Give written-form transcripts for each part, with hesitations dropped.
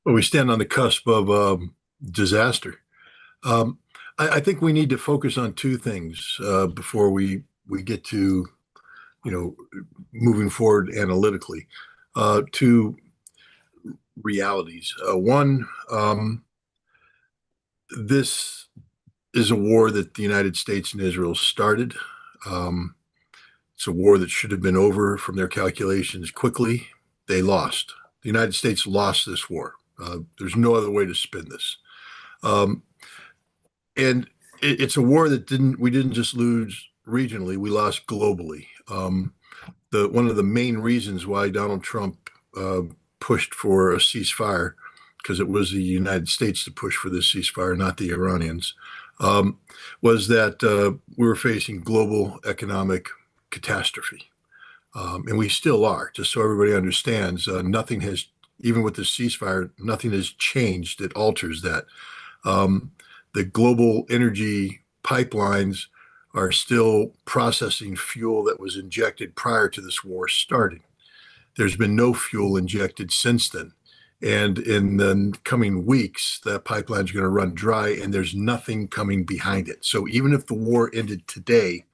Well, we stand on the cusp of disaster. Um, I think we need to focus on two things before we get to you know moving forward analytically. Two realities. One, this is a war that the United States and Israel started. Um, it's a war that should have been over from their calculations quickly. They lost. The United States lost this war. There's no other way to spin this. Um, and it's a war that we didn't just lose regionally, we lost globally. The one of the main reasons why Donald Trump pushed for a ceasefire, because it was the United States that pushed for this ceasefire, not the Iranians, um, was that we were facing global economic catastrophe. And we still are, just so everybody understands. Nothing has, even with the ceasefire, nothing has changed that alters that. Um, the global energy pipelines are still processing fuel that was injected prior to this war starting. There's been no fuel injected since then. And in the coming weeks, that pipeline is going to run dry and there's nothing coming behind it. So even if the war ended today,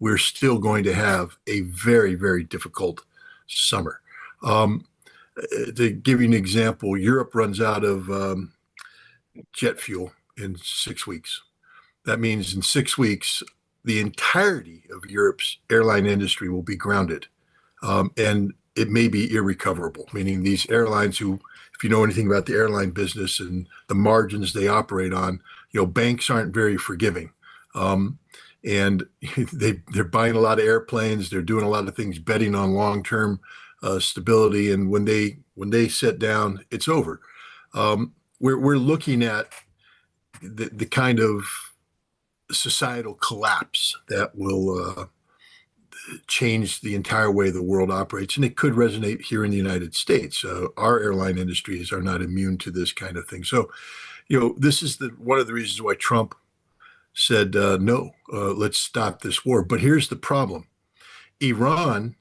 we're still going to have a very, very difficult summer. Um, to give you an example, Europe runs out of jet fuel in 6 weeks. That means in 6 weeks, the entirety of Europe's airline industry will be grounded. And it may be irrecoverable, meaning these airlines who, if you know anything about the airline business and the margins they operate on, banks aren't very forgiving. Um, and they're buying a lot of airplanes. They're doing a lot of things, betting on long-term stability. And when they sit down, it's over. We're looking at the kind of societal collapse that will change the entire way the world operates, and it could resonate here in the United States. Our airline industries are not immune to this kind of thing. So, this is one of the reasons why Trump said, no, let's stop this war. But here's the problem. Iran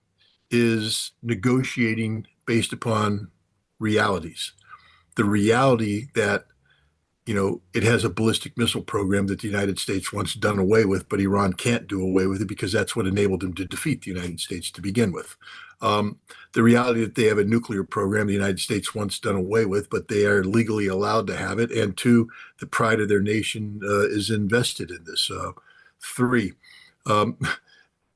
is negotiating based upon realities. The reality that it has a ballistic missile program that the United States wants done away with, but Iran can't do away with it because that's what enabled them to defeat the United States to begin with. The reality that they have a nuclear program the United States wants done away with, but they are legally allowed to have it. And two, the pride of their nation is invested in this. Three, um,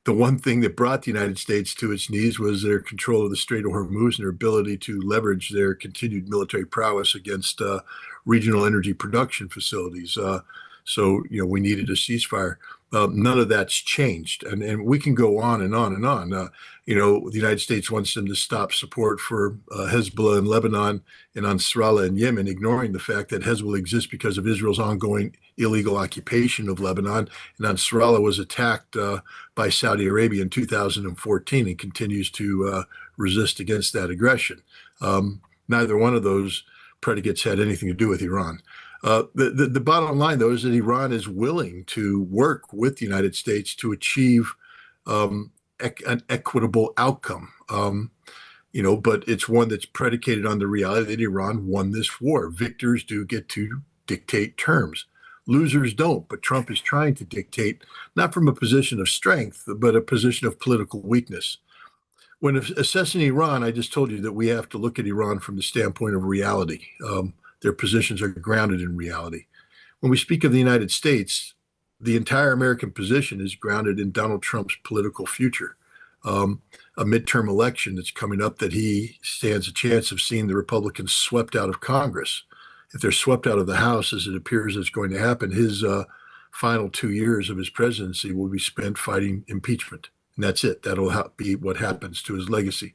the one thing that brought the United States to its knees was their control of the Strait of Hormuz and their ability to leverage their continued military prowess against regional energy production facilities. So, we needed a ceasefire. None of that's changed. And we can go on and on and on. The United States wants them to stop support for Hezbollah in Lebanon and Nasrallah in Yemen, ignoring the fact that Hezbollah exists because of Israel's ongoing illegal occupation of Lebanon. And Nasrallah was attacked by Saudi Arabia in 2014 and continues to resist against that aggression. Neither one of those predicates had anything to do with Iran. The bottom line, though, is that Iran is willing to work with the United States to achieve an equitable outcome. But it's one that's predicated on the reality that Iran won this war. Victors do get to dictate terms. Losers don't, but Trump is trying to dictate, not from a position of strength, but a position of political weakness. When assessing Iran, I just told you that we have to look at Iran from the standpoint of reality. Their positions are grounded in reality. When we speak of the United States, the entire American position is grounded in Donald Trump's political future. A midterm election that's coming up that he stands a chance of seeing the Republicans swept out of Congress. If they're swept out of the House, as it appears is going to happen, his final 2 years of his presidency will be spent fighting impeachment. And that's it. That'll be what happens to his legacy.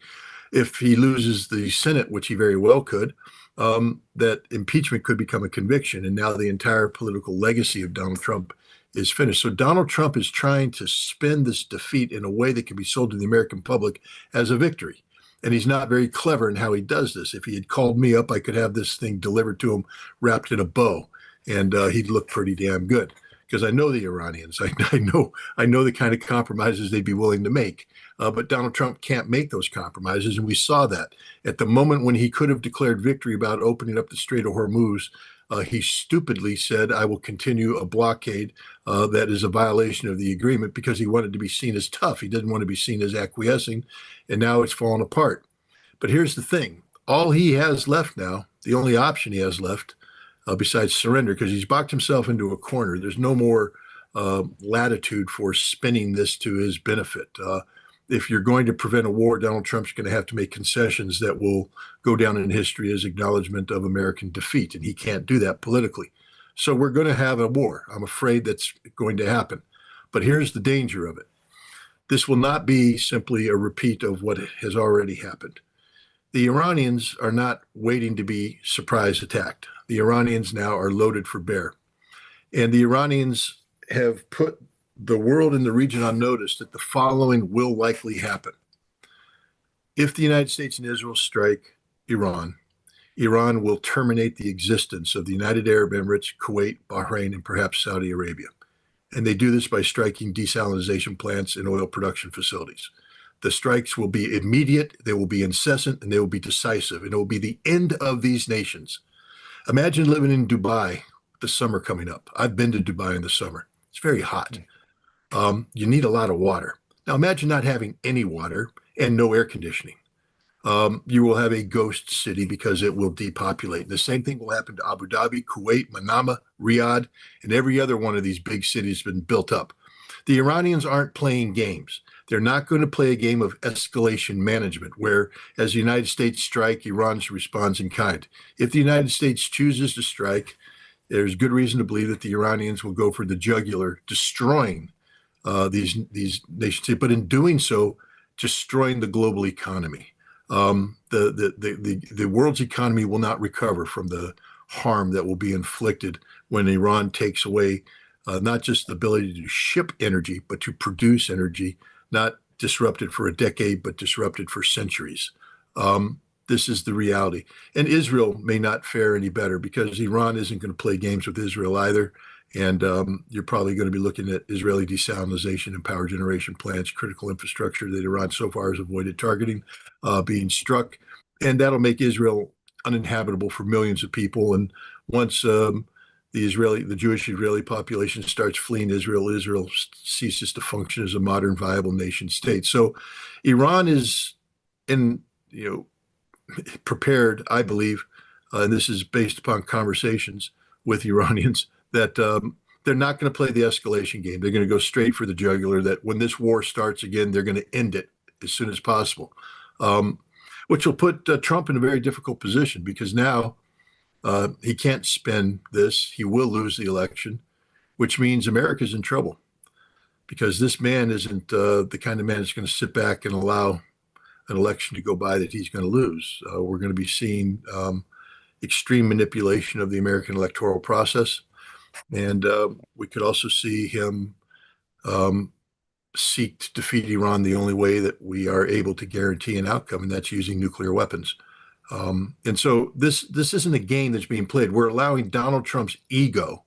If he loses the Senate, which he very well could, that impeachment could become a conviction. And now the entire political legacy of Donald Trump is finished. So Donald Trump is trying to spin this defeat in a way that can be sold to the American public as a victory. And he's not very clever in how he does this. If he had called me up, I could have this thing delivered to him wrapped in a bow, and he'd look pretty damn good. because I know the Iranians. I know the kind of compromises they'd be willing to make. But Donald Trump can't make those compromises, and we saw that at the moment when he could have declared victory about opening up the Strait of Hormuz. He stupidly said, "I will continue a blockade that is a violation of the agreement," because he wanted to be seen as tough. He didn't want to be seen as acquiescing, and now it's fallen apart. But here's the thing: all he has left now, the only option he has left, besides surrender, because he's boxed himself into a corner. There's no more latitude for spinning this to his benefit. If you're going to prevent a war, Donald Trump's going to have to make concessions that will go down in history as acknowledgement of American defeat, and he can't do that politically. So we're going to have a war. I'm afraid that's going to happen. But here's the danger of it. This will not be simply a repeat of what has already happened. The Iranians are not waiting to be surprise attacked. The Iranians now are loaded for bear. And the Iranians have put the world and the region on notice that the following will likely happen. If the United States and Israel strike Iran, Iran will terminate the existence of the United Arab Emirates, Kuwait, Bahrain, and perhaps Saudi Arabia. And they do this by striking desalination plants and oil production facilities. The strikes will be immediate, they will be incessant, and they will be decisive, and it will be the end of these nations. Imagine living in Dubai, the summer coming up. I've been to Dubai in the summer. It's very hot. You need a lot of water. Now imagine not having any water and no air conditioning. You will have a ghost city because it will depopulate. The same thing will happen to Abu Dhabi, Kuwait, Manama, Riyadh, and every other one of these big cities has been built up. The Iranians aren't playing games. They're not going to play a game of escalation management where, as the United States strike, Iran responds in kind. If the United States chooses to strike, there's good reason to believe that the Iranians will go for the jugular, destroying these nations, but in doing so, destroying the global economy. The world's economy will not recover from the harm that will be inflicted when Iran takes away not just the ability to ship energy, but to produce energy, not disrupted for a decade, but disrupted for centuries. This is the reality. And Israel may not fare any better because Iran isn't going to play games with Israel either. And you're probably going to be looking at Israeli desalination and power generation plants, critical infrastructure that Iran so far has avoided targeting, being struck. And that'll make Israel uninhabitable for millions of people. And once the Jewish Israeli population starts fleeing Israel, Israel ceases to function as a modern, viable nation state. So Iran is prepared, I believe, and this is based upon conversations with Iranians, that they're not going to play the escalation game. They're going to go straight for the jugular, that when this war starts again, they're going to end it as soon as possible, which will put Trump in a very difficult position because now he can't spend this. He will lose the election, which means America's in trouble because this man isn't the kind of man that's going to sit back and allow an election to go by that he's going to lose. We're going to be seeing extreme manipulation of the American electoral process. And we could also see him seek to defeat Iran the only way that we are able to guarantee an outcome, and that's using nuclear weapons. And so this isn't a game that's being played. We're allowing Donald Trump's ego,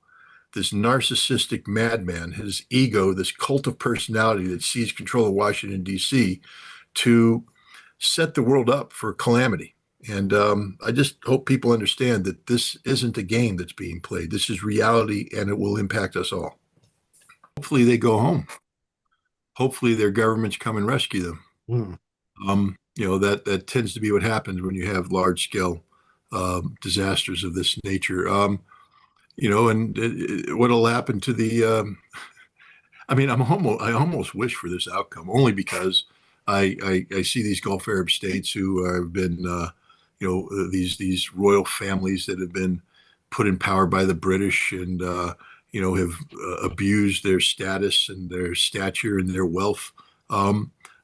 this narcissistic madman, his ego, this cult of personality that sees control of Washington, D.C., to set the world up for calamity. And I just hope people understand that this isn't a game that's being played. This is reality, and it will impact us all. Hopefully they go home. Hopefully their governments come and rescue them. That tends to be what happens when you have large-scale disasters of this nature. And what'll happen to the I almost wish for this outcome only because I see these Gulf Arab states who have been these royal families that have been put in power by the British and have abused their status and their stature and their wealth.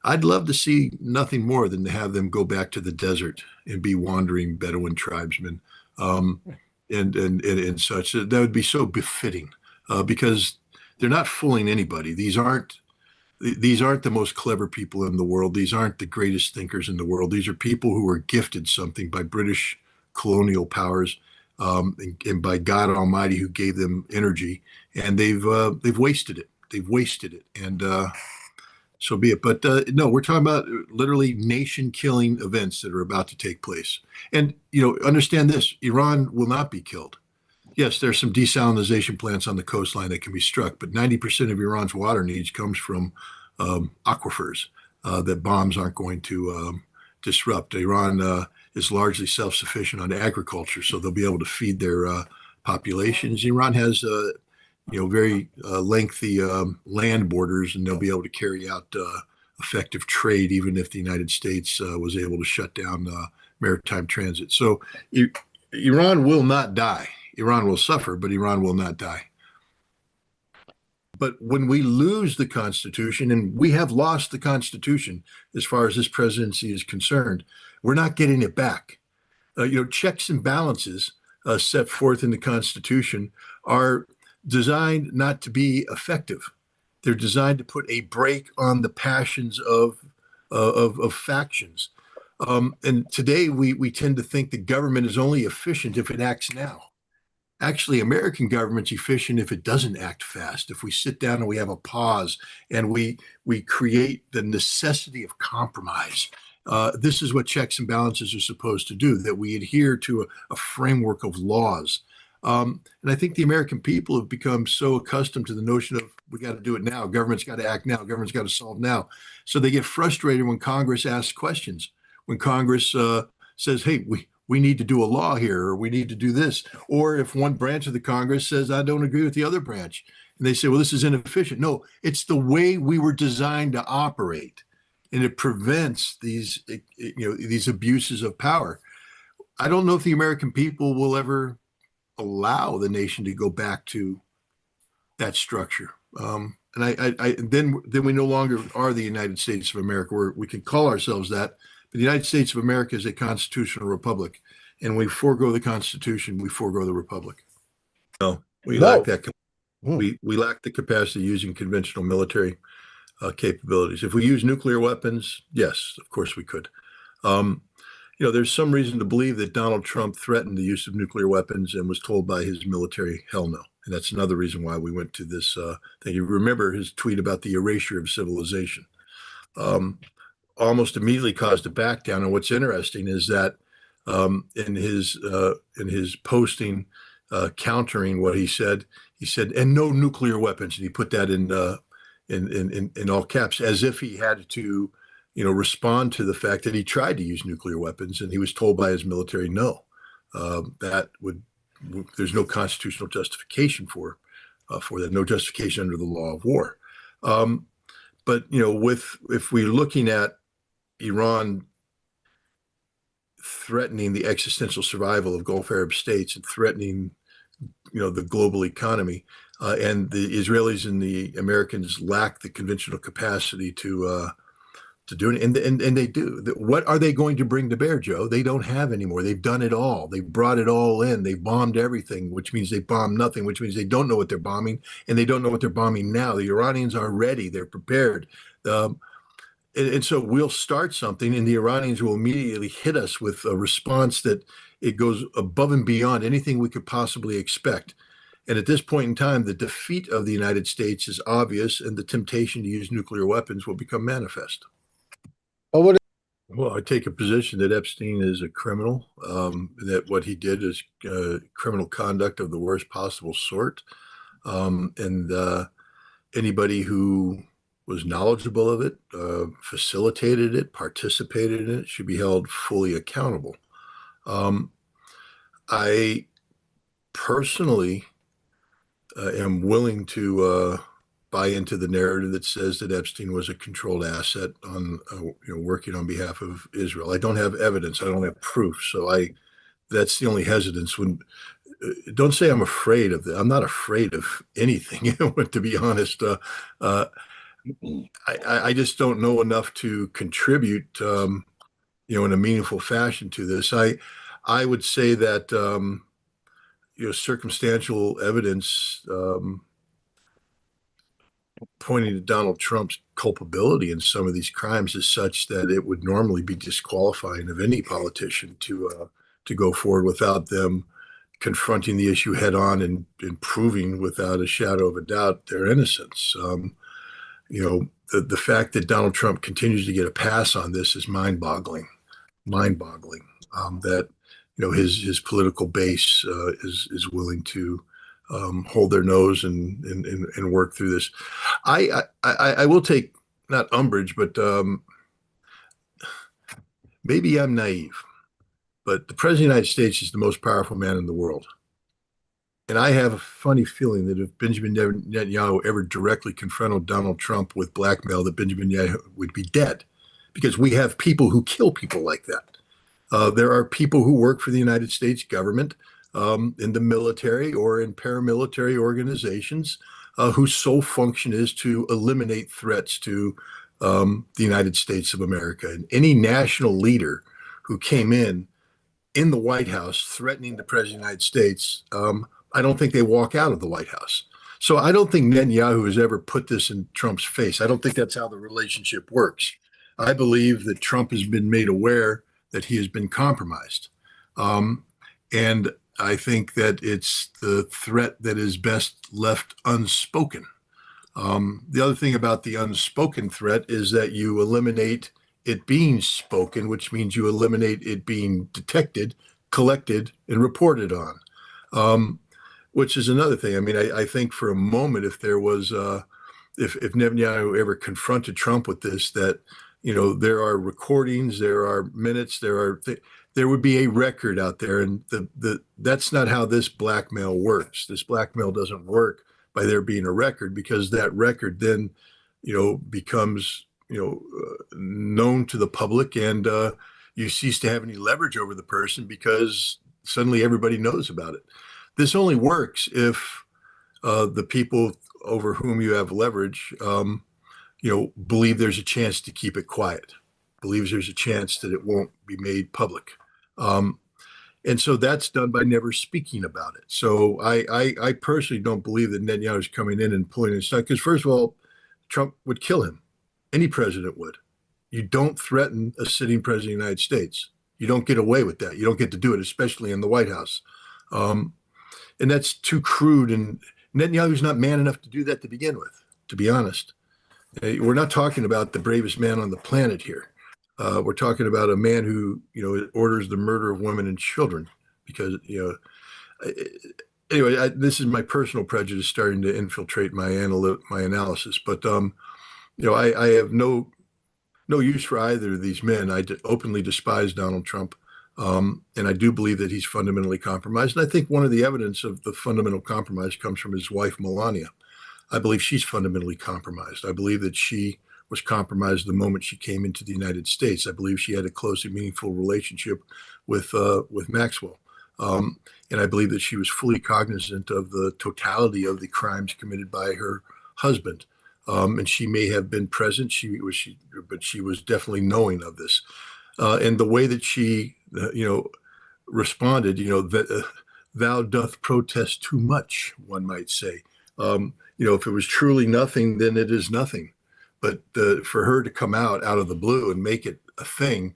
I'd love to see nothing more than to have them go back to the desert and be wandering Bedouin tribesmen and such. That would be so befitting because they're not fooling anybody. These aren't the most clever people in the world. These aren't the greatest thinkers in the world. These are people who were gifted something by British colonial powers and by God Almighty who gave them energy, and they've wasted it. They've wasted it, and so be it. But no, we're talking about literally nation-killing events that are about to take place. And understand this: Iran will not be killed. Yes, there's some desalination plants on the coastline that can be struck, but 90% of Iran's water needs comes from aquifers that bombs aren't going to disrupt. Iran is largely self-sufficient on agriculture, so they'll be able to feed their populations. Iran has very lengthy land borders, and they'll be able to carry out effective trade, even if the United States was able to shut down maritime transit. So Iran will not die. Iran will suffer, but Iran will not die. But when we lose the Constitution, and we have lost the Constitution as far as this presidency is concerned, we're not getting it back. Checks and balances set forth in the Constitution are designed not to be effective. They're designed to put a brake on the passions of factions. And today we tend to think the government is only efficient if it acts now. Actually, American government's efficient if it doesn't act fast. If we sit down and we have a pause and we create the necessity of compromise. This is what checks and balances are supposed to do, that we adhere to a framework of laws. And I think the American people have become so accustomed to the notion of we got to do it now. Government's got to act now. Government's got to solve now. So they get frustrated when Congress asks questions, when Congress says, hey, we need to do a law here, or we need to do this. Or if one branch of the Congress says, I don't agree with the other branch, and they say, well, this is inefficient. No, it's the way we were designed to operate, and it prevents these abuses of power. I don't know if the American people will ever allow the nation to go back to that structure. And then we no longer are the United States of America. We can call ourselves that. But the United States of America is a constitutional republic, and we forego the Constitution, we forego the republic. No, we lack that. We lack the capacity of using conventional military capabilities. If we use nuclear weapons, yes, of course we could. There's some reason to believe that Donald Trump threatened the use of nuclear weapons and was told by his military, hell no. And that's another reason why we went to this thing. You remember his tweet about the erasure of civilization. Almost immediately caused a back down. And what's interesting is that in his posting countering what he said, and no nuclear weapons, and he put that in all caps, as if he had to respond to the fact that he tried to use nuclear weapons, and he was told by his military no. There's no constitutional justification for that, no justification under the law of war. But if we're looking at Iran threatening the existential survival of Gulf Arab states and threatening, the global economy, and the Israelis and the Americans lack the conventional capacity to do it, and they do. What are they going to bring to bear, Joe? They don't have anymore. They've done it all. They've brought it all in. They've bombed everything, which means they bombed nothing, which means they don't know what they're bombing, and they don't know what they're bombing now. The Iranians are ready. They're prepared. And so we'll start something, and the Iranians will immediately hit us with a response that it goes above and beyond anything we could possibly expect. And at this point in time, the defeat of the United States is obvious, and the temptation to use nuclear weapons will become manifest. Well, I take a position that Epstein is a criminal, that what he did is criminal conduct of the worst possible sort. And anybody who was knowledgeable of it, facilitated it, participated in it, should be held fully accountable. I personally am willing to buy into the narrative that says that Epstein was a controlled asset on working on behalf of Israel. I don't have evidence. I don't have proof. So that's the only hesitance. Don't say I'm afraid of that. I'm not afraid of anything, to be honest. I just don't know enough to contribute, in a meaningful fashion to this. I would say that, circumstantial evidence pointing to Donald Trump's culpability in some of these crimes is such that it would normally be disqualifying of any politician to go forward without them confronting the issue head on and proving without a shadow of a doubt their innocence. The fact that Donald Trump continues to get a pass on this is mind-boggling. That his political base is willing to hold their nose and work through this. I will take not umbrage, but maybe I'm naive, but the President of the United States is the most powerful man in the world. And I have a funny feeling that if Benjamin Netanyahu ever directly confronted Donald Trump with blackmail, that Benjamin Netanyahu would be dead, because we have people who kill people like that. There are people who work for the United States government in the military or in paramilitary organizations whose sole function is to eliminate threats to the United States of America. And any national leader who came in the White House threatening the President of the United States, I don't think they walk out of the White House. So I don't think Netanyahu has ever put this in Trump's face. I don't think that's how the relationship works. I believe that Trump has been made aware that he has been compromised. And I think that it's the threat that is best left unspoken. The other thing about the unspoken threat is that you eliminate it being spoken, which means you eliminate it being detected, collected, and reported on, which is another thing. I mean, I think for a moment, if there was, if Netanyahu ever confronted Trump with this, that, there are recordings, there are minutes, there would be a record out there. And that's not how this blackmail works. This blackmail doesn't work by there being a record, because that record then, becomes, known to the public, and you cease to have any leverage over the person because suddenly everybody knows about it. This only works if the people over whom you have leverage, believe there's a chance to keep it quiet, believes there's a chance that it won't be made public. And so that's done by never speaking about it. So I personally don't believe that Netanyahu is coming in and pulling his stuff, because first of all, Trump would kill him. Any president would. You don't threaten a sitting president of the United States. You don't get away with that. You don't get to do it, especially in the White House. And that's too crude. And Netanyahu's not man enough to do that to begin with, to be honest. We're not talking about the bravest man on the planet here. We're talking about a man who, orders the murder of women and children because, anyway, this is my personal prejudice starting to infiltrate my analysis. But, I have no use for either of these men. I openly despise Donald Trump. And I do believe that he's fundamentally compromised. And I think one of the evidence of the fundamental compromise comes from his wife, Melania. I believe she's fundamentally compromised. I believe that she was compromised the moment she came into the United States. I believe she had a close and meaningful relationship with Maxwell. And I believe that she was fully cognizant of the totality of the crimes committed by her husband. And she may have been present, but she was definitely knowing of this. And the way that she, responded, that thou doth protest too much, one might say. If it was truly nothing, then it is nothing. But for her to come out of the blue and make it a thing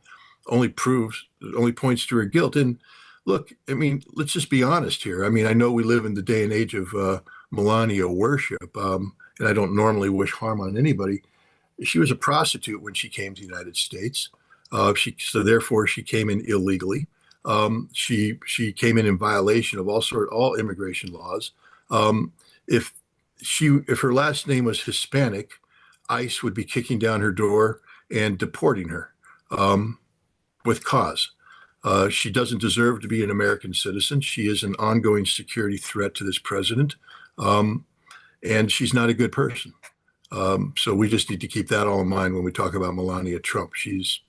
only points to her guilt. And look, I mean, let's just be honest here. I mean, I know we live in the day and age of Melania worship, and I don't normally wish harm on anybody. She was a prostitute when she came to the United States. So therefore she came in illegally. She came in violation of all immigration laws. If her last name was Hispanic, ICE would be kicking down her door and deporting her with cause. She doesn't deserve to be an American citizen. She is an ongoing security threat to this president, and she's not a good person. So we just need to keep that all in mind when we talk about Melania Trump. She's,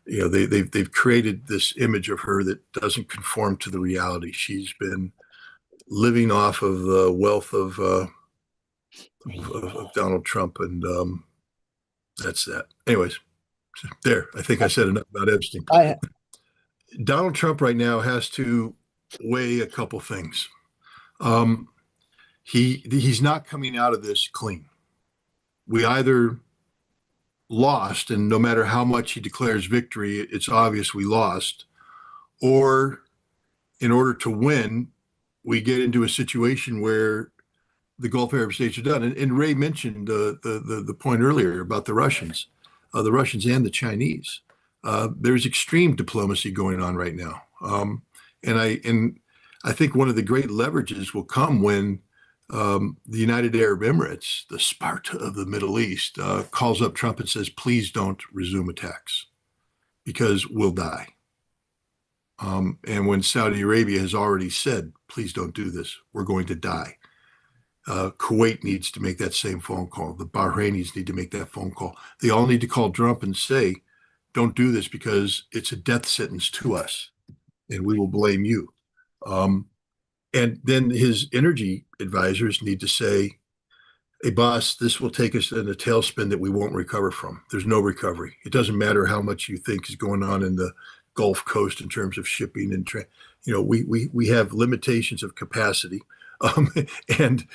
they've created this image of her that doesn't conform to the reality. She's been living off of the wealth of Donald Trump, and that's that. Anyways, there. I think I said enough about Epstein. Donald Trump right now has to weigh a couple things. He's not coming out of this clean. We either lost, and no matter how much he declares victory, it's obvious we lost, or in order to win, we get into a situation where the Gulf Arab states are done. And Ray mentioned the point earlier about the Russians and the Chinese. There's extreme diplomacy going on right now, and I think one of the great leverages will come when the United Arab Emirates, the Sparta of the Middle East, calls up Trump and says, "Please don't resume attacks because we'll die." And when Saudi Arabia has already said, "Please don't do this, we're going to die." Kuwait needs to make that same phone call. The Bahrainis need to make that phone call. They all need to call Trump and say, "Don't do this because it's a death sentence to us, and we will blame you." Um, and then his energy advisors need to say, "Hey, boss, this will take us in a tailspin that we won't recover from. There's no recovery. It doesn't matter how much you think is going on in the Gulf Coast in terms of shipping and we have limitations of capacity, and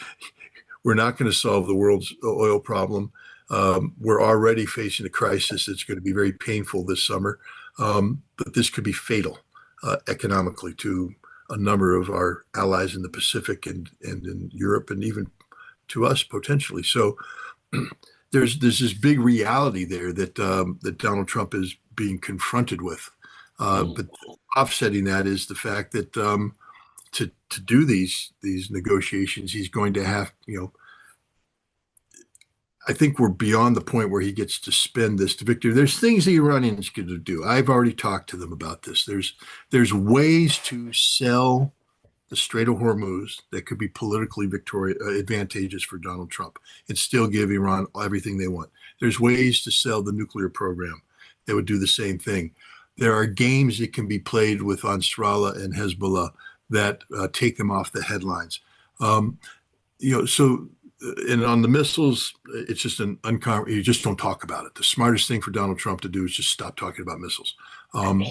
we're not going to solve the world's oil problem. We're already facing a crisis that's going to be very painful this summer, but this could be fatal economically to a number of our allies in the Pacific and in Europe and even to us potentially." So there's this big reality there that Donald Trump is being confronted with. But offsetting that is the fact that to do these negotiations, he's going to have, I think we're beyond the point where he gets to spend this to victory. There's things the Iranians could do. I've already talked to them about this. There's ways to sell the Strait of Hormuz that could be politically advantageous for Donald Trump and still give Iran everything they want. There's ways to sell the nuclear program that would do the same thing. There are games that can be played with Ansarallah and Hezbollah that take them off the headlines. And on the missiles, it's just you just don't talk about it. The smartest thing for Donald Trump to do is just stop talking about missiles. And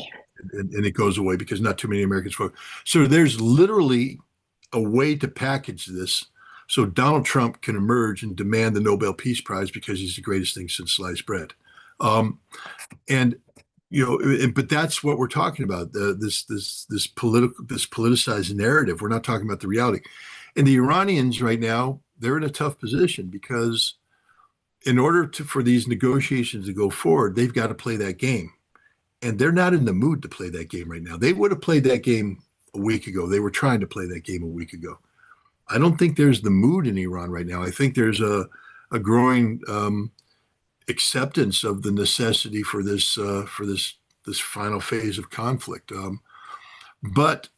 it goes away because not too many Americans vote. So there's literally a way to package this so Donald Trump can emerge and demand the Nobel Peace Prize because he's the greatest thing since sliced bread. But that's what we're talking about. This politicized narrative. We're not talking about the reality. And the Iranians right now, they're in a tough position because in order for these negotiations to go forward, they've got to play that game. And they're not in the mood to play that game right now. They would have played that game a week ago. They were trying to play that game a week ago. I don't think there's the mood in Iran right now. I think there's a growing acceptance of the necessity for this final phase of conflict. But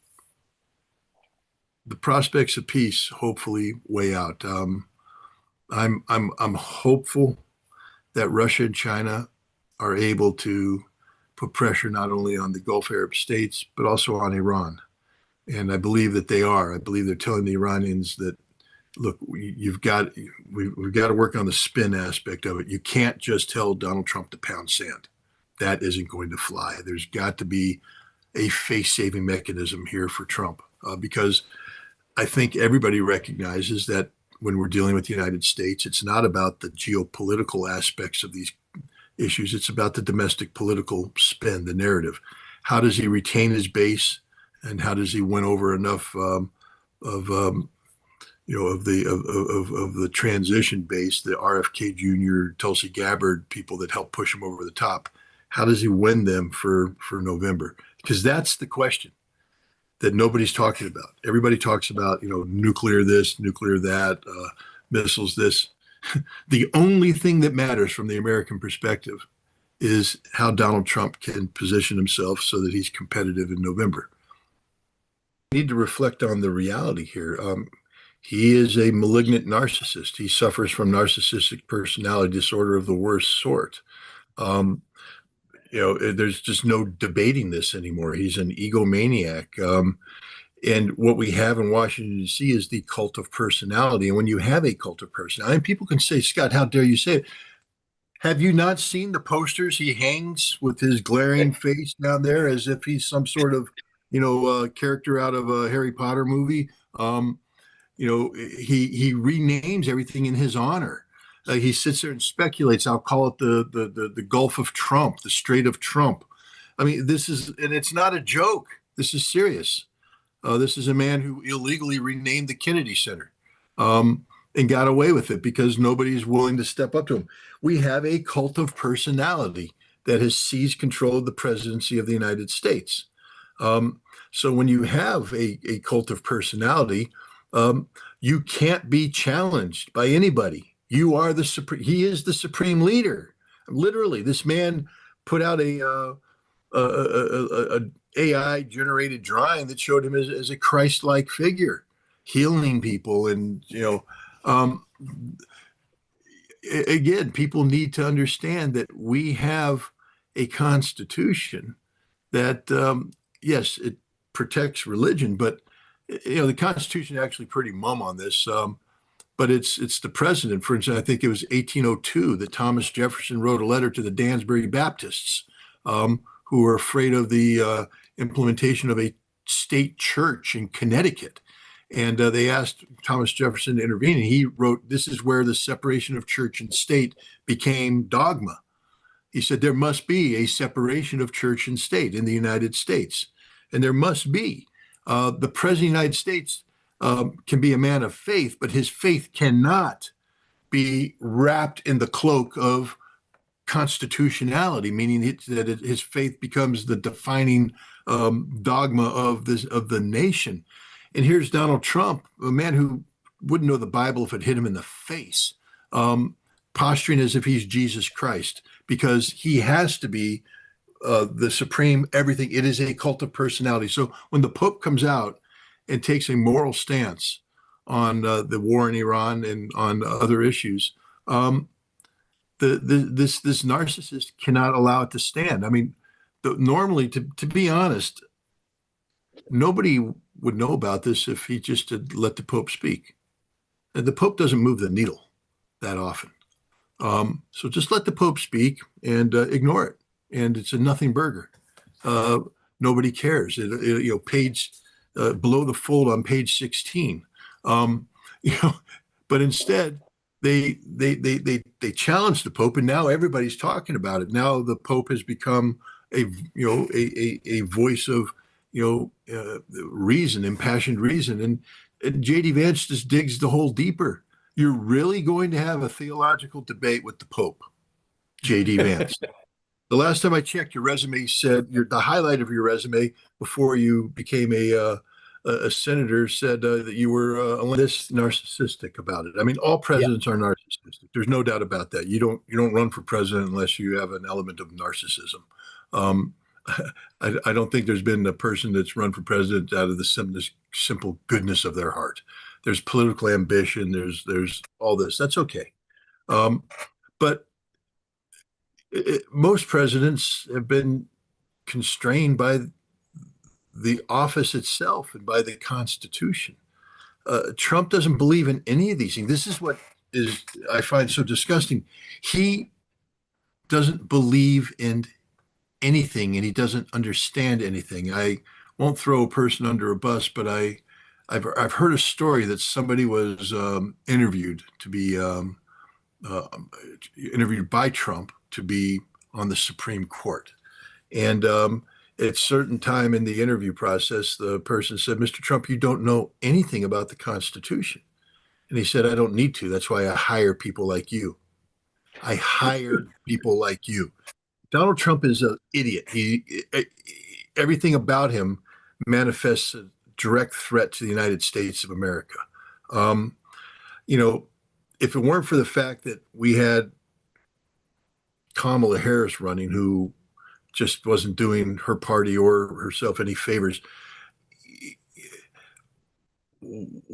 the prospects of peace hopefully weigh out. I'm hopeful that Russia and China are able to put pressure not only on the Gulf Arab states but also on Iran, and I believe that they are. I believe they're telling the Iranians that, look, we've got to work on the spin aspect of it. You can't just tell Donald Trump to pound sand. That isn't going to fly. There's got to be a face-saving mechanism here for Trump because I think everybody recognizes that when we're dealing with the United States, it's not about the geopolitical aspects of these issues. It's about the domestic political spin, the narrative. How does he retain his base, and how does he win over enough of the transition base, the RFK Jr., Tulsi Gabbard people that help push him over the top? How does he win them for November? Because that's the question that nobody's talking about. Everybody talks about, nuclear this, nuclear that, missiles this. The only thing that matters from the American perspective is how Donald Trump can position himself so that he's competitive in November. We need to reflect on the reality here. He is a malignant narcissist. He suffers from narcissistic personality disorder of the worst sort. There's just no debating this anymore. He's an egomaniac. And what we have in Washington, D.C. is the cult of personality. And when you have a cult of personality, and people can say, "Scott, how dare you say it?" Have you not seen the posters he hangs with his glaring face down there as if he's some sort of, character out of a Harry Potter movie? He renames everything in his honor. He sits there and speculates. I'll call it the Gulf of Trump, the Strait of Trump. I mean, and it's not a joke. This is serious. This is a man who illegally renamed the Kennedy Center, and got away with it because nobody's willing to step up to him. We have a cult of personality that has seized control of the presidency of the United States. Um, so when you have a cult of personality, um, you can't be challenged by anybody. You are the supreme. He is the supreme leader. Literally, this man put out a AI generated drawing that showed him as a Christ-like figure, healing people, and um, again, people need to understand that we have a constitution that, yes, it protects religion, but the Constitution is actually pretty mum on this. But it's the president. For instance, I think it was 1802 that Thomas Jefferson wrote a letter to the Dansbury Baptists, who were afraid of the implementation of a state church in Connecticut. And they asked Thomas Jefferson to intervene. And he wrote, "This is where the separation of church and state became dogma." He said, there must be a separation of church and state in the United States. And there must be. The president of the United States can be a man of faith, but his faith cannot be wrapped in the cloak of constitutionality, meaning that his faith becomes the defining dogma of the nation. And here's Donald Trump, a man who wouldn't know the Bible if it hit him in the face, posturing as if he's Jesus Christ, because he has to be the supreme everything. It is a cult of personality. So when the Pope comes out and takes a moral stance on the war in Iran and on other issues, this narcissist cannot allow it to stand. I mean, normally, to be honest, nobody would know about this if he just had let the Pope speak. And the Pope doesn't move the needle that often. So just let the Pope speak and ignore it. And it's a nothing burger. Nobody cares. Page below the fold on page 16. But instead they challenged the Pope, and now everybody's talking about it. Now the Pope has become a voice of reason, impassioned reason, and J.D. Vance just digs the hole deeper. You're really going to have a theological debate with the Pope, J.D. Vance. The last time I checked, your resume said the highlight of your resume before you became a senator said that you were this narcissistic about it. I mean, all presidents are narcissistic. There's no doubt about that. You don't run for president unless you have an element of narcissism. I don't think there's been a person that's run for president out of the simple goodness of their heart. There's political ambition. There's all this. That's okay. But most presidents have been constrained by the office itself and by the Constitution. Trump doesn't believe in any of these things. This is what I find so disgusting. He doesn't believe in anything, and he doesn't understand anything. I won't throw a person under a bus, but I've heard a story that somebody was interviewed by Trump to be on the Supreme Court, and at a certain time in the interview process, the person said, "Mr. Trump, you don't know anything about the Constitution." And he said, "I don't need to. That's why I hire people like you. I hire people like you." Donald Trump is an idiot. Everything about him manifests a direct threat to the United States of America. If it weren't for the fact that we had Kamala Harris running, who just wasn't doing her party or herself any favors,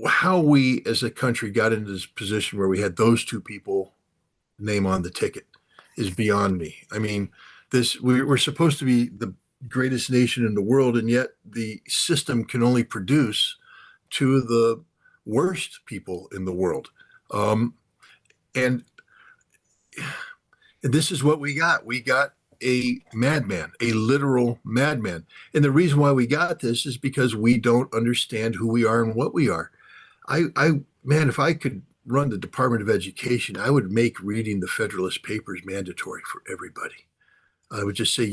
how we as a country got into this position where we had those two people name on the ticket is beyond me. I mean, we're supposed to be the greatest nation in the world, and yet the system can only produce two of the worst people in the world. And this is what we got. We got a madman, a literal madman. And the reason why we got this is because we don't understand who we are and what we are. Man, if I could run the Department of Education, I would make reading the Federalist Papers mandatory for everybody. I would just say,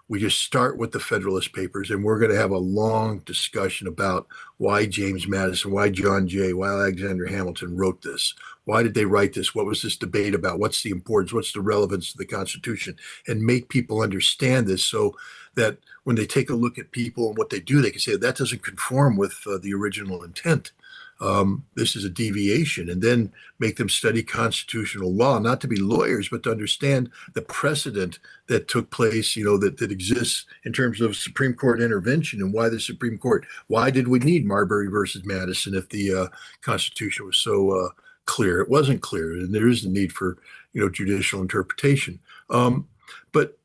we just start with the Federalist Papers, and we're going to have a long discussion about why James Madison, why John Jay, why Alexander Hamilton wrote this. Why did they write this? What was this debate about? What's the importance? What's the relevance of the Constitution? And make people understand this so that when they take a look at people and what they do, they can say that doesn't conform with the original intent. This is a deviation, and then make them study constitutional law, not to be lawyers, but to understand the precedent that took place, that exists in terms of Supreme Court intervention and why the Supreme Court, why did we need Marbury versus Madison if the Constitution was so clear? It wasn't clear, and there is the need for, judicial interpretation. But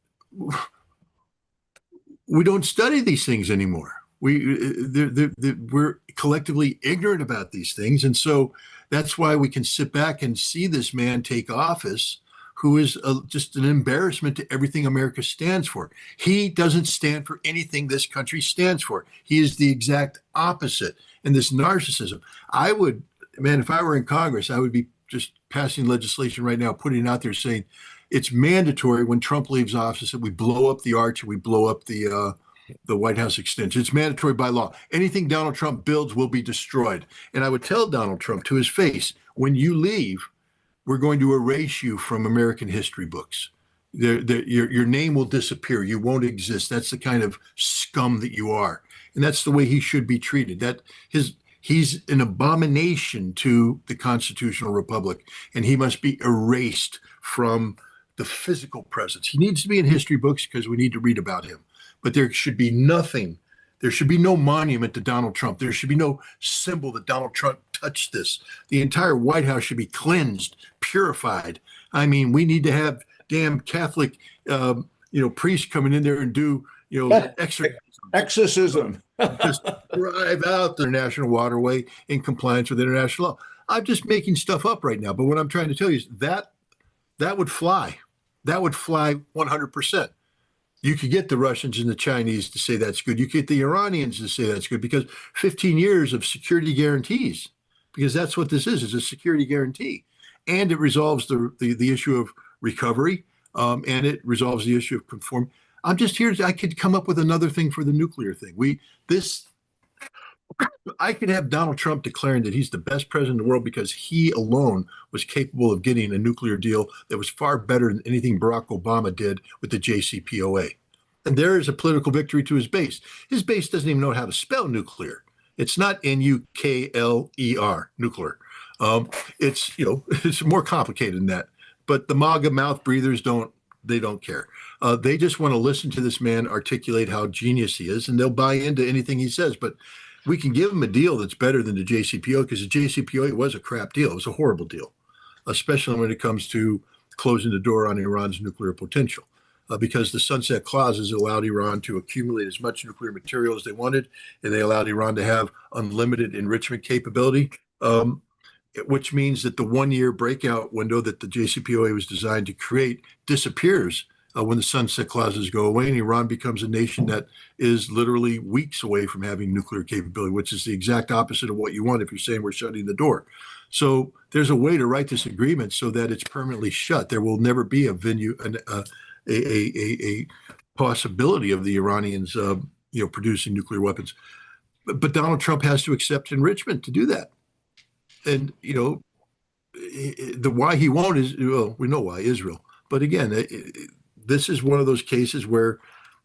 we don't study these things anymore. We're collectively ignorant about these things. And so that's why we can sit back and see this man take office who is just an embarrassment to everything America stands for. He doesn't stand for anything this country stands for. He is the exact opposite. And this narcissism, if I were in Congress, I would be just passing legislation right now, putting it out there saying it's mandatory when Trump leaves office that we blow up the arch and we blow up the White House extension. It's mandatory by law. Anything Donald Trump builds will be destroyed. And I would tell Donald Trump to his face, when you leave, we're going to erase you from American history books. Your name will disappear. You won't exist. That's the kind of scum that you are. And that's the way he should be treated. He's an abomination to the constitutional republic, and he must be erased from the physical presence. He needs to be in history books because we need to read about him. But there should be nothing. There should be no monument to Donald Trump. There should be no symbol that Donald Trump touched this. The entire White House should be cleansed, purified. I mean, we need to have damn Catholic, priests coming in there and do, exorcism. Just drive out the international waterway in compliance with international law. I'm just making stuff up right now. But what I'm trying to tell you is that would fly. That would fly 100%. You could get the Russians and the Chinese to say that's good. You could get the Iranians to say that's good because 15 years of security guarantees, because that's what this is. It's a security guarantee. And it resolves the issue of recovery, and it resolves the issue of conform. I'm just here. I could come up with another thing for the nuclear thing. I could have Donald Trump declaring that he's the best president in the world because he alone was capable of getting a nuclear deal that was far better than anything Barack Obama did with the JCPOA. And there is a political victory to his base. His base doesn't even know how to spell nuclear. It's not N-U-K-L-E-R, nuclear. It's more complicated than that. But the MAGA mouth breathers don't care. They just want to listen to this man articulate how genius he is, and they'll buy into anything he says. But we can give him a deal that's better than the JCPOA because the JCPOA was a crap deal. It was a horrible deal, especially when it comes to closing the door on Iran's nuclear potential. Because the sunset clauses allowed Iran to accumulate as much nuclear material as they wanted, and they allowed Iran to have unlimited enrichment capability, which means that the 1-year breakout window that the JCPOA was designed to create disappears when the sunset clauses go away, and Iran becomes a nation that is literally weeks away from having nuclear capability, which is the exact opposite of what you want if you're saying we're shutting the door. So there's a way to write this agreement so that it's permanently shut. There will never be a possibility of the Iranians, producing nuclear weapons. But Donald Trump has to accept enrichment to do that. And, the why he won't is, well, we know why, Israel. But again, this is one of those cases where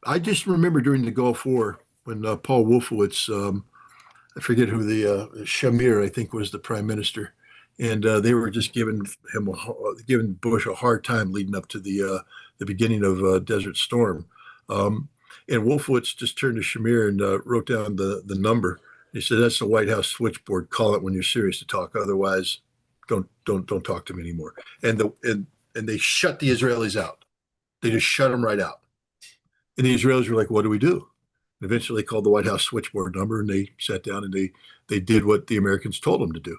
I just remember during the Gulf War when Paul Wolfowitz, I forget who Shamir, I think, was the prime minister, and they were just giving Bush a hard time leading up to the beginning of Desert Storm. And Wolfowitz just turned to Shamir and wrote down the number. He said, "That's the White House switchboard. Call it when you're serious to talk. Otherwise, don't talk to me anymore." And they shut the Israelis out. They just shut them right out. And the Israelis were like, "What do we do?" And eventually they called the White House switchboard number, and they sat down and they did what the Americans told them to do.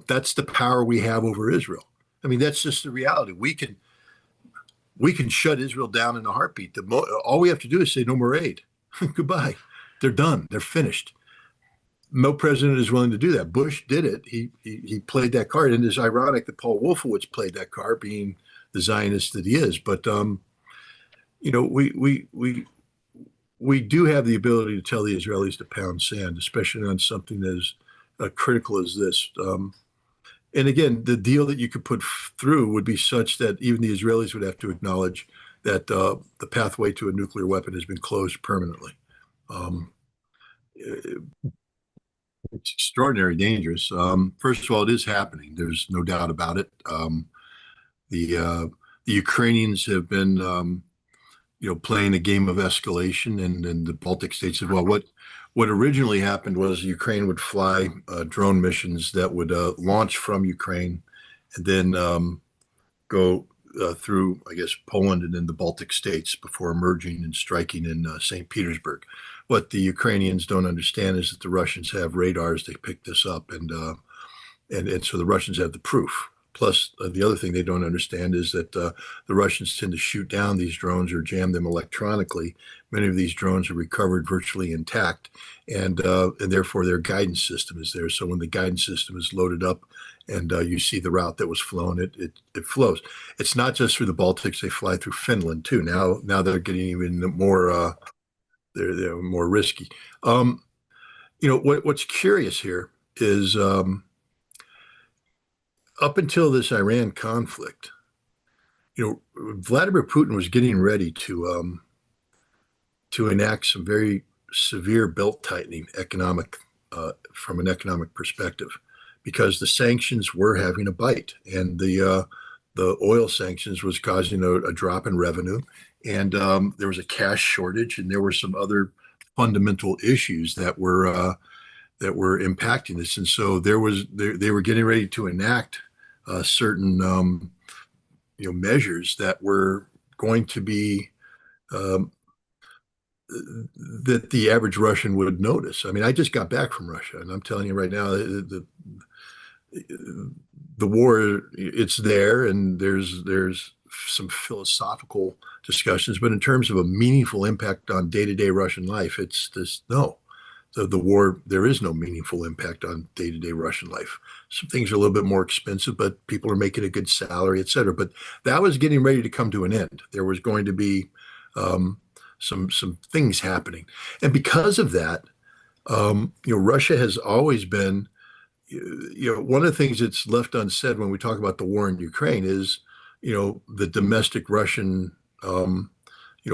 That's the power we have over Israel. I mean, that's just the reality. We can shut Israel down in a heartbeat. All we have to do is say no more aid. Goodbye. They're done. They're finished. No president is willing to do that. Bush did it. He played that card, and it's ironic that Paul Wolfowitz played that card, being the Zionist that he is. But we we do have the ability to tell the Israelis to pound sand, especially on something as critical as this. And again, the deal that you could put through would be such that even the Israelis would have to acknowledge that the pathway to a nuclear weapon has been closed permanently. Um, it's extraordinarily dangerous. First of all, it is happening. There's no doubt about it. The uh, the Ukrainians have been, playing a game of escalation, and the Baltic states as well. What originally happened was Ukraine would fly drone missions that would launch from Ukraine and then go through, I guess, Poland and then the Baltic states before emerging and striking in St. Petersburg. What the Ukrainians don't understand is that the Russians have radars. They pick this up, and so the Russians have the proof. Plus, the other thing they don't understand is that the Russians tend to shoot down these drones or jam them electronically. Many of these drones are recovered virtually intact, and therefore their guidance system is there. So when the guidance system is loaded up, and you see the route that was flown, it flows. It's not just through the Baltics; they fly through Finland too. Now they're getting even more. They're more risky. What's curious here is. Up until this Iran conflict, Vladimir Putin was getting ready to enact some very severe belt tightening from an economic perspective, because the sanctions were having a bite, and the oil sanctions was causing a drop in revenue, and there was a cash shortage, and there were some other fundamental issues that were impacting this, and so they were getting ready to enact certain measures that were going to be um, that the average Russian would notice. I mean, I just got back from Russia, and I'm telling you right now, the war, it's there, and there's some philosophical discussions, but in terms of a meaningful impact on day-to-day Russian life, it's this no. The war, there is no meaningful impact on day-to-day Russian life. Some things are a little bit more expensive, but people are making a good salary, et cetera. But that was getting ready to come to an end. There was going to be um, some things happening, and because of that, Russia has always been, one of the things that's left unsaid when we talk about the war in Ukraine is, the domestic Russian,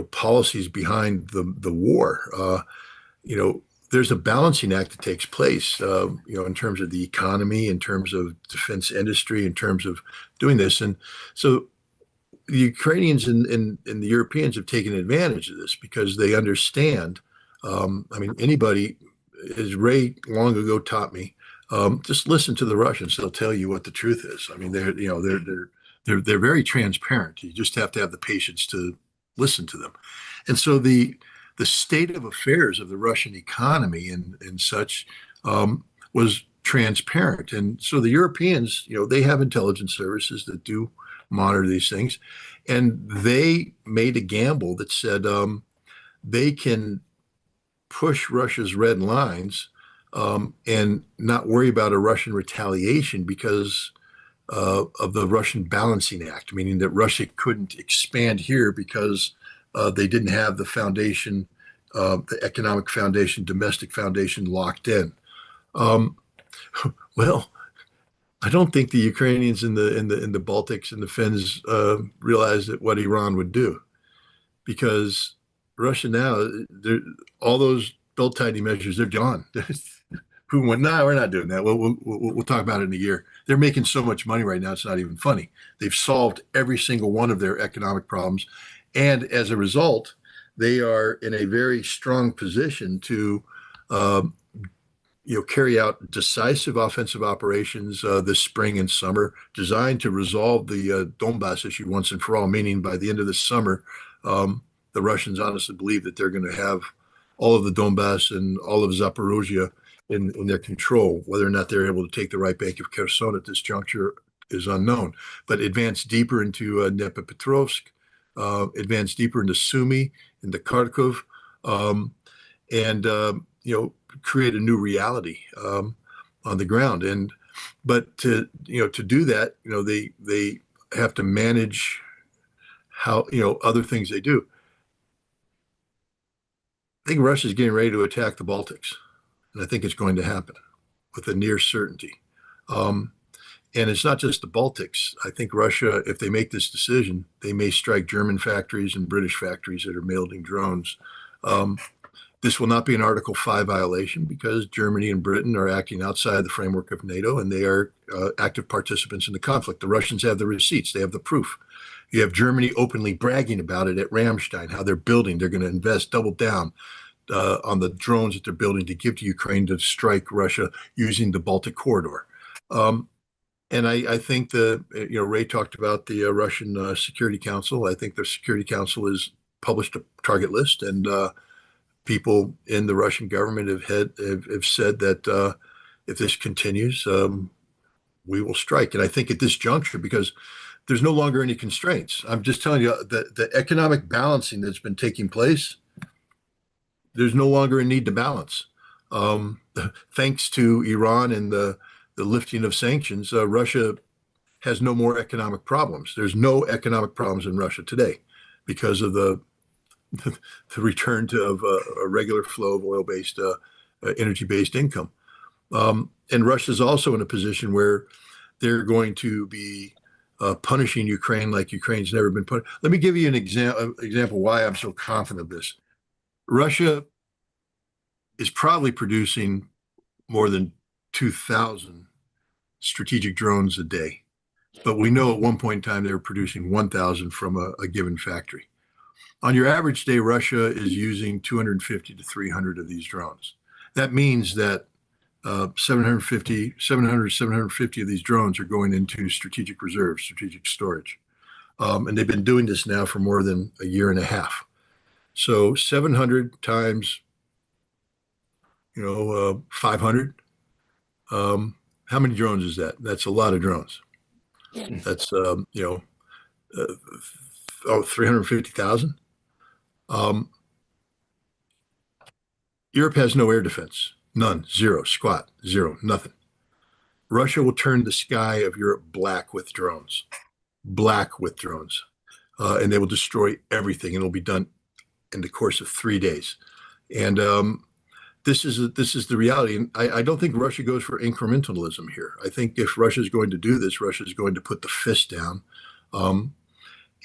policies behind the war. There's a balancing act that takes place, in terms of the economy, in terms of defense industry, in terms of doing this. And so the Ukrainians and the Europeans have taken advantage of this because they understand. I mean, anybody, as Ray long ago taught me, just listen to the Russians. They'll tell you what the truth is. I mean, they're very transparent. You just have to have the patience to listen to them. And so the state of affairs of the Russian economy and such was transparent. And so the Europeans, they have intelligence services that do monitor these things. And they made a gamble that said they can push Russia's red lines and not worry about a Russian retaliation because of the Russian Balancing Act, meaning that Russia couldn't expand here because they didn't have the foundation, the economic foundation, domestic foundation locked in. Um, well, I don't think the Ukrainians in the Baltics and the Finns realized that what Iran would do, because Russia now, all those belt tightening measures, they're gone. Putin went, no, we're not doing that. We'll talk about it in a year. They're making so much money right now, it's not even funny. They've solved every single one of their economic problems. And as a result, they are in a very strong position to um, carry out decisive offensive operations this spring and summer, designed to resolve the Donbass issue once and for all. Meaning, by the end of this summer, the Russians honestly believe that they're going to have all of the Donbass and all of Zaporozhye in their control. Whether or not they're able to take the right bank of Kherson at this juncture is unknown. But advance deeper into Dnipropetrovsk, advance deeper into Sumy, into Kharkov, and create a new reality on the ground. But to do that, they have to manage how other things they do. think Russia's getting ready to attack the Baltics, and I think it's going to happen with a near certainty. Um, and it's not just the Baltics. I think Russia, if they make this decision, they may strike German factories and British factories that are building drones. Um, this will not be an Article 5 violation because Germany and Britain are acting outside the framework of NATO and they are active participants in the conflict. The Russians have the receipts, they have the proof. You have Germany openly bragging about it at Ramstein, how they're building, they're going to invest, double down on the drones that they're building to give to Ukraine to strike Russia using the Baltic corridor. Um, and I think Ray talked about the Russian Security Council. I think the Security Council has published a target list, and people in the Russian government have said that if this continues, we will strike. And I think at this juncture, because there's no longer any constraints, I'm just telling you that the economic balancing that's been taking place, there's no longer a need to balance. Thanks to Iran and the lifting of sanctions, Russia has no more economic problems. There's no economic problems in Russia today because of the return of a regular flow of oil-based, energy-based income. And Russia's also in a position where they're going to be punishing Ukraine like Ukraine's never been punished. Let me give you an example why I'm so confident of this. Russia is probably producing more than 2,000 strategic drones a day. But we know at one point in time they were producing 1,000 from a given factory. On your average day, Russia is using 250 to 300 of these drones. That means that 750 of these drones are going into strategic reserves, strategic storage. And they've been doing this now for more than a year and a half. So 700 times, 500. How many drones is that? That's a lot of drones. That's, 350,000. Europe has no air defense. None. Zero. Squat. Zero. Nothing. Russia will turn the sky of Europe black with drones. Black with drones. And they will destroy everything. And it'll be done in the course of 3 days. And this is the reality. And I don't think Russia goes for incrementalism here. I think if Russia is going to do this, Russia is going to put the fist down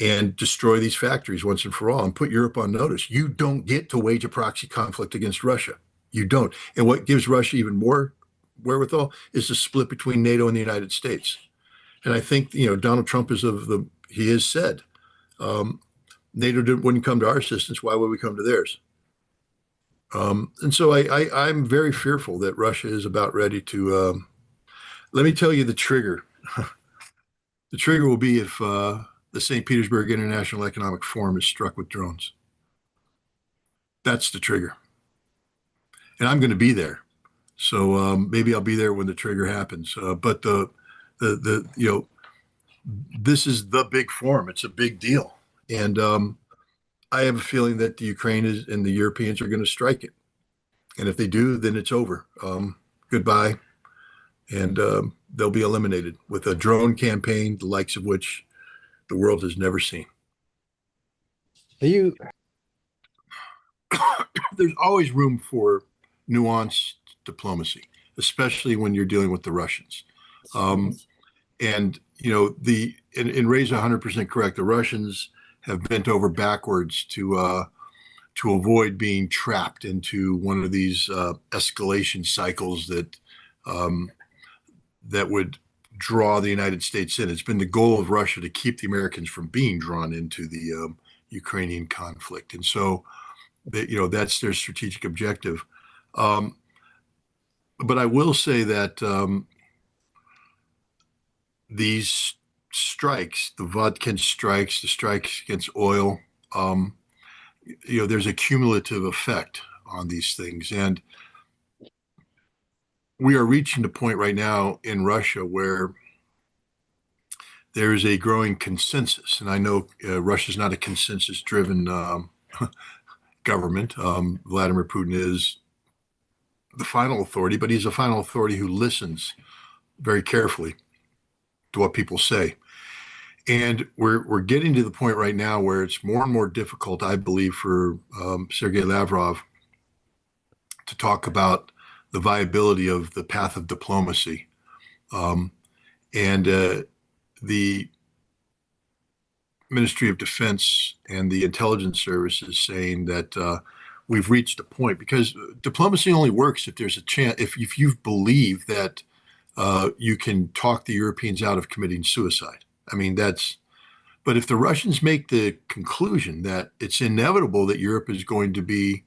and destroy these factories once and for all and put Europe on notice. You don't get to wage a proxy conflict against Russia. You don't. And what gives Russia even more wherewithal is the split between NATO and the United States. And I think, Donald Trump he has said, NATO wouldn't come to our assistance. Why would we come to theirs? And so I'm very fearful that Russia is about ready to, let me tell you the trigger. The trigger will be if the St. Petersburg International Economic Forum is struck with drones. That's the trigger. And I'm going to be there. So maybe I'll be there when the trigger happens. But this is the big forum. It's a big deal. And I have a feeling that the Ukraine and the Europeans are going to strike it. And if they do, then it's over. Goodbye. And they'll be eliminated with a drone campaign, the likes of which the world has never seen. There's always room for nuanced diplomacy, especially when you're dealing with the Russians. And Ray's 100% correct. The Russians have bent over backwards to avoid being trapped into one of these escalation cycles that would draw the United States in. It's been the goal of Russia to keep the Americans from being drawn into the Ukrainian conflict. And so, that's their strategic objective. But I will say that these strikes, the Vodkin strikes, the strikes against oil, there's a cumulative effect on these things. And we are reaching the point right now in Russia where there is a growing consensus. And I know Russia is not a consensus-driven government. Vladimir Putin is the final authority, but he's a final authority who listens very carefully to what people say. And we're getting to the point right now where it's more and more difficult, I believe, for Sergei Lavrov to talk about the viability of the path of diplomacy. Um, and the Ministry of Defense and the intelligence services saying that we've reached a point, because diplomacy only works if there's a chance, if you believe that you can talk the Europeans out of committing suicide. I mean, but if the Russians make the conclusion that it's inevitable that Europe is going to be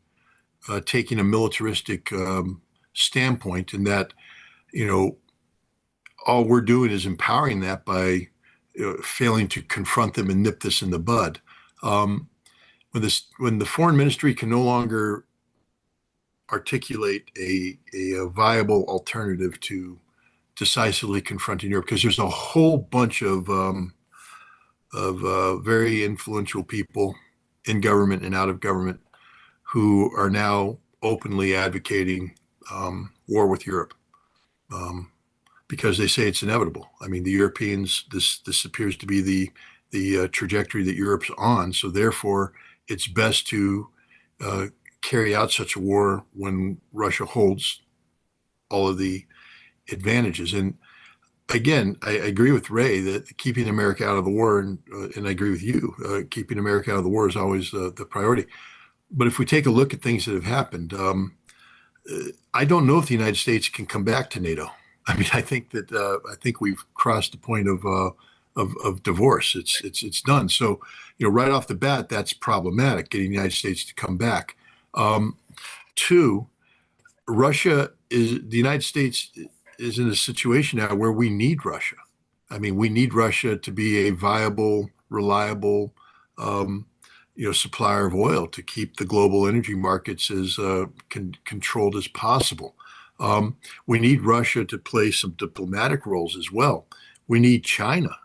taking a militaristic standpoint, and that, you know, all we're doing is empowering that by failing to confront them and nip this in the bud. Um, when the foreign ministry can no longer articulate a viable alternative to decisively confronting Europe, because there's a whole bunch of very influential people in government and out of government who are now openly advocating war with Europe, because they say it's inevitable. I mean, the Europeans, this appears to be the trajectory that Europe's on. So therefore, it's best to carry out such a war when Russia holds all of the advantages. And again, I agree with Ray that keeping America out of the war, and I agree with you, keeping America out of the war is always the priority. But if we take a look at things that have happened, I don't know if the United States can come back to NATO. I mean, I think we've crossed the point of divorce. It's done. So, you know, right off the bat, that's problematic, getting the United States to come back. Two, the United States is in a situation now where we need Russia. I mean, we need Russia to be a viable, reliable, supplier of oil to keep the global energy markets as controlled as possible. We need Russia to play some diplomatic roles as well. We need China,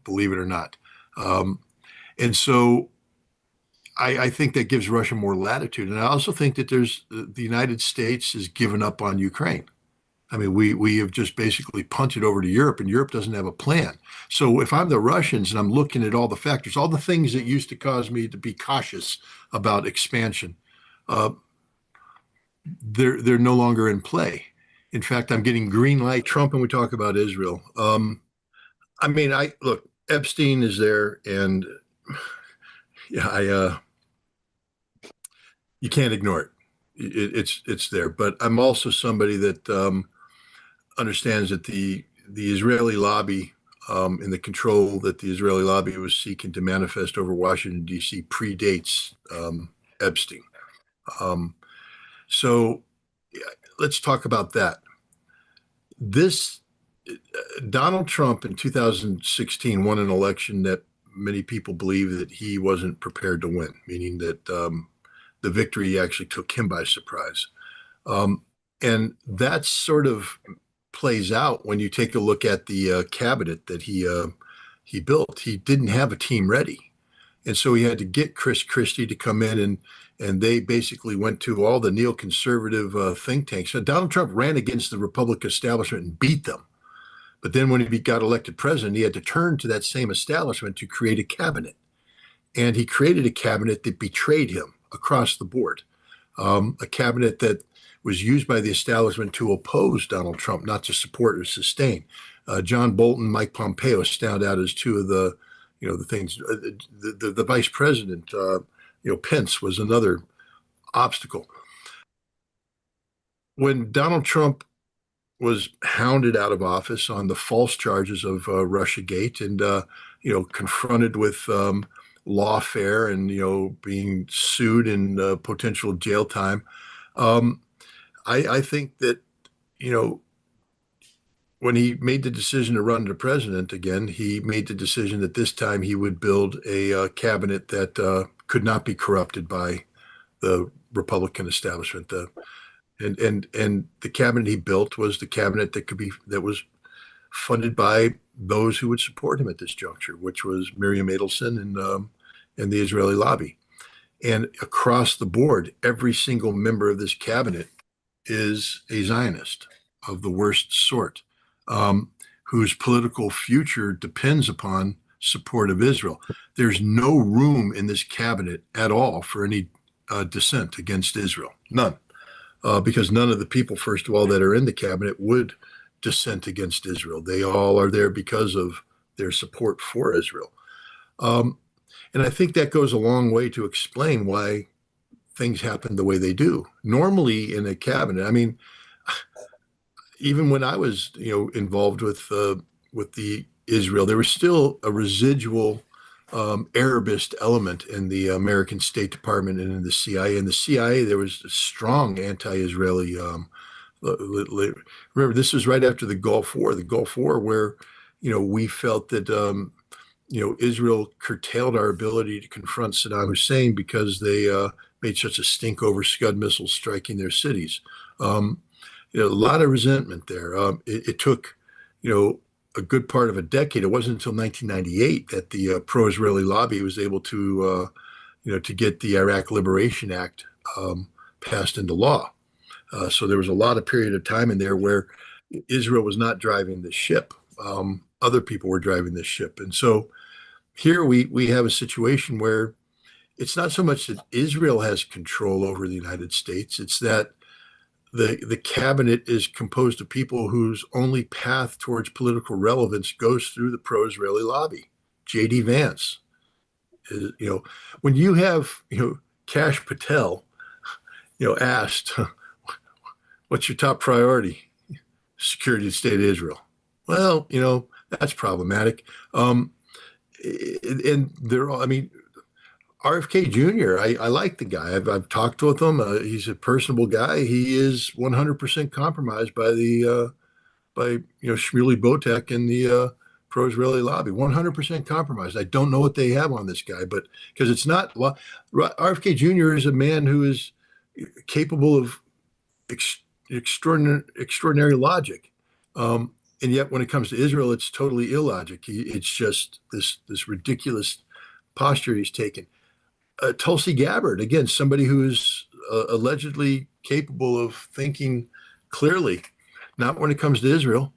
believe it or not. And so I think that gives Russia more latitude. And I also think that the United States has given up on Ukraine. I mean, we have just basically punted over to Europe, and Europe doesn't have a plan. So if I'm the Russians and I'm looking at all the factors, all the things that used to cause me to be cautious about expansion, they're no longer in play. In fact, I'm getting green light Trump, and we talk about Israel. I mean, look, Epstein is there, and yeah, you can't ignore it. It's there. But I'm also somebody that understands that the Israeli lobby and the control that the Israeli lobby was seeking to manifest over Washington, D.C. predates Epstein. So yeah, let's talk about that. Donald Trump in 2016 won an election that many people believe that he wasn't prepared to win, meaning that the victory actually took him by surprise. And that sort of plays out when you take a look at the cabinet that he built. He didn't have a team ready. And so he had to get Chris Christie to come in, and they basically went to all the neoconservative think tanks. So Donald Trump ran against the Republican establishment and beat them. But then when he got elected president, he had to turn to that same establishment to create a cabinet. And he created a cabinet that betrayed him across the board, a cabinet that was used by the establishment to oppose Donald Trump, not to support or sustain. John Bolton, Mike Pompeo stand out as two of the things. The vice president, Pence, was another obstacle. When Donald Trump was hounded out of office on the false charges of Russiagate, and confronted with lawfare and being sued and potential jail time, I think that when he made the decision to run to president again, he made the decision that this time he would build a cabinet that could not be corrupted by the Republican establishment. And the cabinet he built was the cabinet that was funded by those who would support him at this juncture, which was Miriam Adelson and the Israeli lobby. And across the board, every single member of this cabinet is a Zionist of the worst sort, whose political future depends upon support of Israel. There's no room in this cabinet at all for any dissent against Israel, none. because none of the people, first of all, that are in the cabinet would dissent against Israel. They all are there because of their support for Israel. Um, and I think that goes a long way to explain why things happen the way they do. Normally in a cabinet, I mean, even when I was, involved with the Israel, there was still a residual Arabist element in the American State Department and in the CIA. In the CIA, there was a strong anti-Israeli. Remember, this was right after the Gulf War. The Gulf War, where we felt that Israel curtailed our ability to confront Saddam Hussein because they made such a stink over Scud missiles striking their cities. Um, a lot of resentment there. It took, a good part of a decade. It wasn't until 1998 that the pro-Israeli lobby was able to, to get the Iraq Liberation Act passed into law. So there was a lot of period of time in there where Israel was not driving the ship. Other people were driving this ship. And so here we have a situation where it's not so much that Israel has control over the United States, it's that the cabinet is composed of people whose only path towards political relevance goes through the pro-Israeli lobby. J.D. Vance is, when you have, Kash Patel, asked, what's your top priority? Security of the state of Israel. Well, that's problematic. And they're all, I mean, RFK Jr., I like the guy. I've talked with him. He's a personable guy. He is 100% compromised by Shmuley Botek and the pro-Israeli lobby. 100% compromised. I don't know what they have on this guy, but because it's not RFK Jr. is a man who is capable of extraordinary logic. And yet, when it comes to Israel, it's totally illogic. It's just this ridiculous posture he's taken. Tulsi Gabbard, again, somebody who is allegedly capable of thinking clearly, not when it comes to Israel.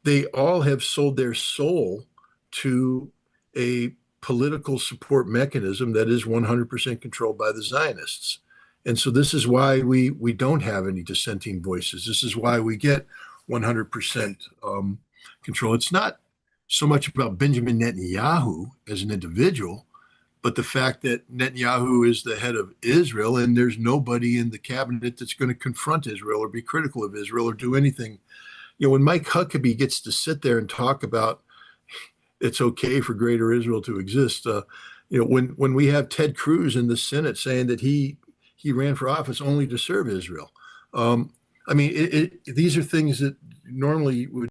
They all have sold their soul to a political support mechanism that is 100% controlled by the Zionists. And so this is why we don't have any dissenting voices. This is why we get 100% control. It's not so much about Benjamin Netanyahu as an individual, but the fact that Netanyahu is the head of Israel and there's nobody in the cabinet that's going to confront Israel or be critical of Israel or do anything. When Mike Huckabee gets to sit there and talk about it's okay for Greater Israel to exist, when we have Ted Cruz in the Senate saying that he ran for office only to serve Israel. I mean, these are things that normally would